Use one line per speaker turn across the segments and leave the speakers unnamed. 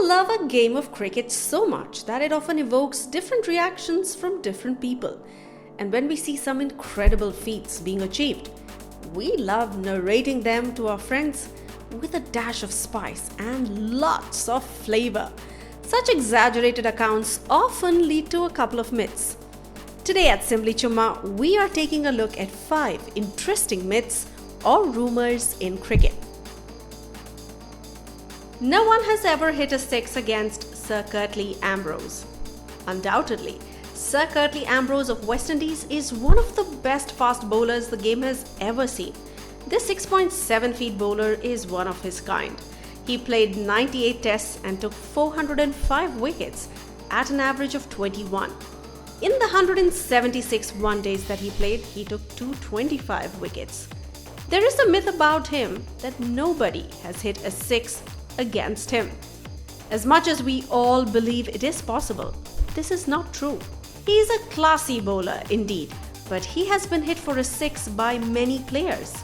love a game of cricket so much that it often evokes different reactions from different people. And when we see some incredible feats being achieved, we love narrating them to our friends with a dash of spice and lots of flavor. Such exaggerated accounts often lead to a couple of myths. Today at Simbly Chumma, we are taking a look at 5 interesting myths or rumors in cricket. No one has ever hit a 6 against Sir Curtly Ambrose. Undoubtedly, Sir Curtly Ambrose of West Indies is one of the best fast bowlers the game has ever seen. This 6.7 feet bowler is one of his kind. He played 98 tests and took 405 wickets at an average of 21. In the 176 one-days that he played, he took 225 wickets. There is a myth about him that nobody has hit a 6 against him. As much as we all believe it is possible, this is not true. He is a classy bowler indeed, but he has been hit for a 6 by many players,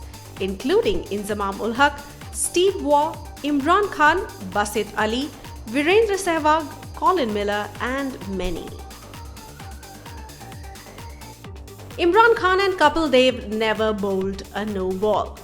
including Inzamam-ul-Haq, Steve Waugh, Imran Khan, Basit Ali, Virendra Sehwag, Colin Miller and many. Imran Khan and Theyve never bowled a no ball.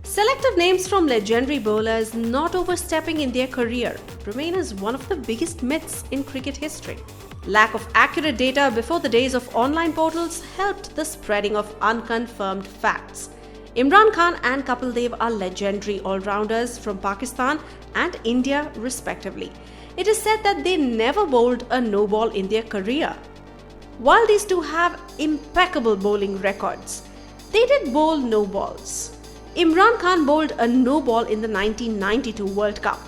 Selected names from legendary bowlers not overstepping in their career remain as one of the biggest myths in cricket history. Lack of accurate data before the days of online portals helped the spreading of unconfirmed facts. Imran Khan and Theyve are legendary all-rounders from Pakistan and India respectively. It is said that they never bowled a no ball in their career. While these two have impeccable bowling records, they did bowl no balls. Imran Khan bowled a no ball in the 1992 World Cup,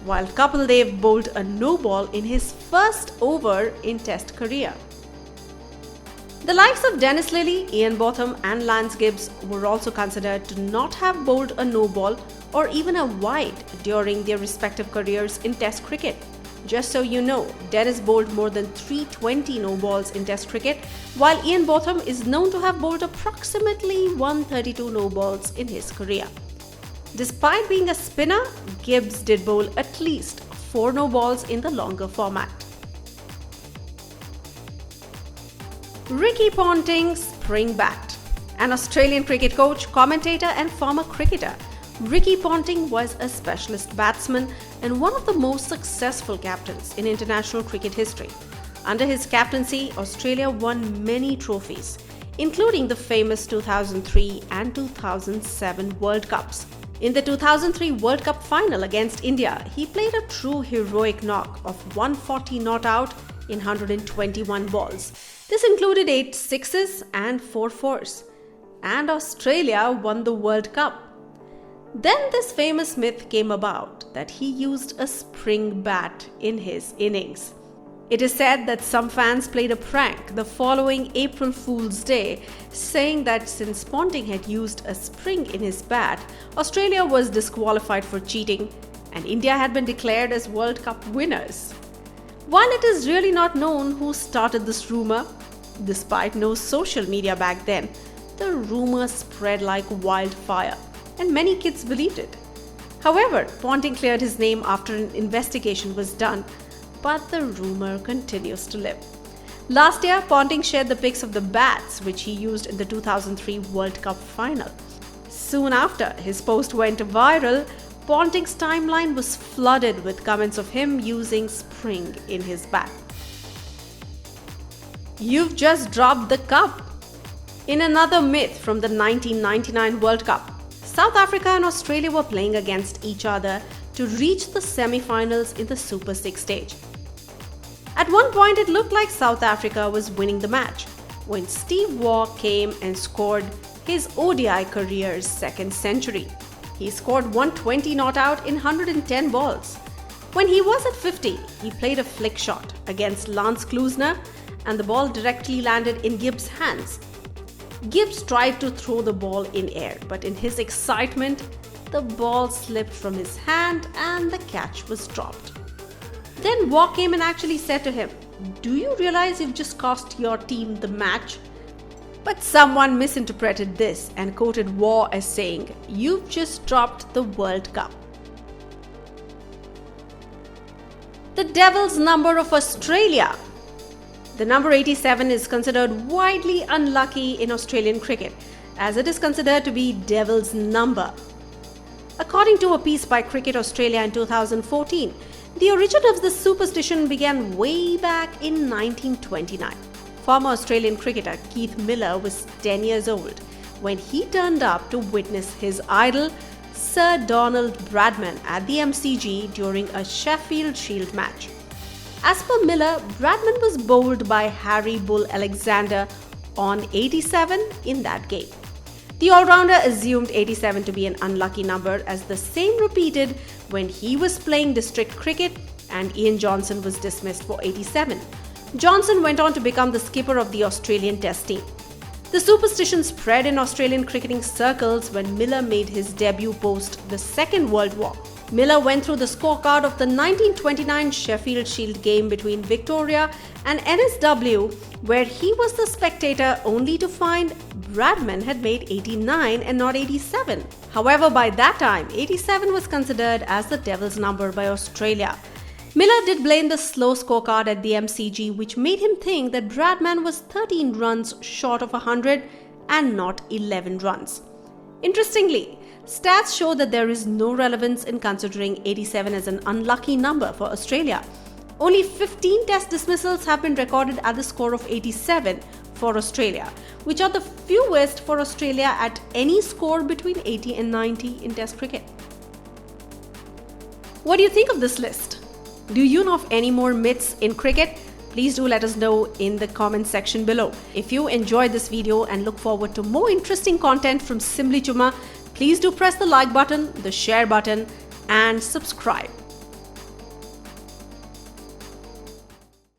while Theyve bowled a no ball in his first over in Test career. The likes of Dennis Lillee, Ian Botham and Lance Gibbs were also considered to not have bowled a no ball or even a wide during their respective careers in Test cricket. Just so you know, Dennis bowled more than 320 no balls in Test cricket, while Ian Botham is known to have bowled approximately 132 no balls in his career. Despite being a spinner, Gibbs did bowl at least 4 no balls in the longer format. Ricky Ponting spring bat. An Australian cricket coach, commentator and former cricketer, Ricky Ponting was a specialist batsman and one of the most successful captains in international cricket history. Under his captaincy, Australia won many trophies, including the famous 2003 and 2007 World Cups. In the 2003 World Cup final against India, he played a true heroic knock of 140 not out in 121 balls. This included 8 sixes and 4 fours. And Australia won the World Cup. Then this famous myth came about that he used a spring bat in his innings. It is said that some fans played a prank the following April Fool's Day, saying that since Ponting had used a spring in his bat, Australia was disqualified for cheating and India had been declared as World Cup winners. While it is really not known who started this rumor, despite no social media back then, the rumor spread like wildfire and many kids believed it. However, Ponting cleared his name after an investigation was done, but the rumor continues to live. Last year, Ponting shared the pics of the bats which he used in the 2003 World Cup final. Soon after his post went viral, Ponting's timeline was flooded with comments of him using spring in his bat. You've just dropped the cup. In another myth from the 1999 World Cup, South Africa and Australia were playing against each other to reach the semi-finals in the Super 6 stage. At one point, it looked like South Africa was winning the match when Steve Waugh came and scored his ODI career's 2nd century. He scored 120 not out in 110 balls. When he was at 50, he played a flick shot against Lance Klusener and the ball directly landed in Gibbs' hands. Gibbs tried to throw the ball in air, but in his excitement, the ball slipped from his hand and the catch was dropped. Then Waugh came and actually said to him, "Do you realize you've just cost your team the match?" But someone misinterpreted this and quoted Waugh as saying, "You've just dropped the World Cup." The devil's number of Australia. The number 87 is considered widely unlucky in Australian cricket, as it is considered to be devil's number. According to a piece by Cricket Australia in 2014, the origin of this superstition began way back in 1929. Former Australian cricketer Keith Miller was 10 years old when he turned up to witness his idol, Sir Donald Bradman, at the MCG during a Sheffield Shield match. As per Miller, Bradman was bowled by Harry Bull Alexander on 87 in that game. The all-rounder assumed 87 to be an unlucky number, as the same repeated when he was playing district cricket and Ian Johnson was dismissed for 87. Johnson went on to become the skipper of the Australian Test team. The superstition spread in Australian cricketing circles when Miller made his debut post the Second World War. Miller went through the scorecard of the 1929 Sheffield Shield game between Victoria and NSW, where he was the spectator, only to find Bradman had made 89 and not 87. However, by that time, 87 was considered as the devil's number by Australia. Miller did blame the slow scorecard at the MCG, which made him think that Bradman was 13 runs short of 100 and not 11 runs. Interestingly, stats show that there is no relevance in considering 87 as an unlucky number for Australia. Only 15 test dismissals have been recorded at the score of 87 for Australia, which are the fewest for Australia at any score between 80 and 90 in test cricket. What do you think of this list? Do you know of any more myths in cricket? Please do let us know in the comment section below. If you enjoyed this video and look forward to more interesting content from Simbly Chumma, please do press the like button, the share button, and subscribe.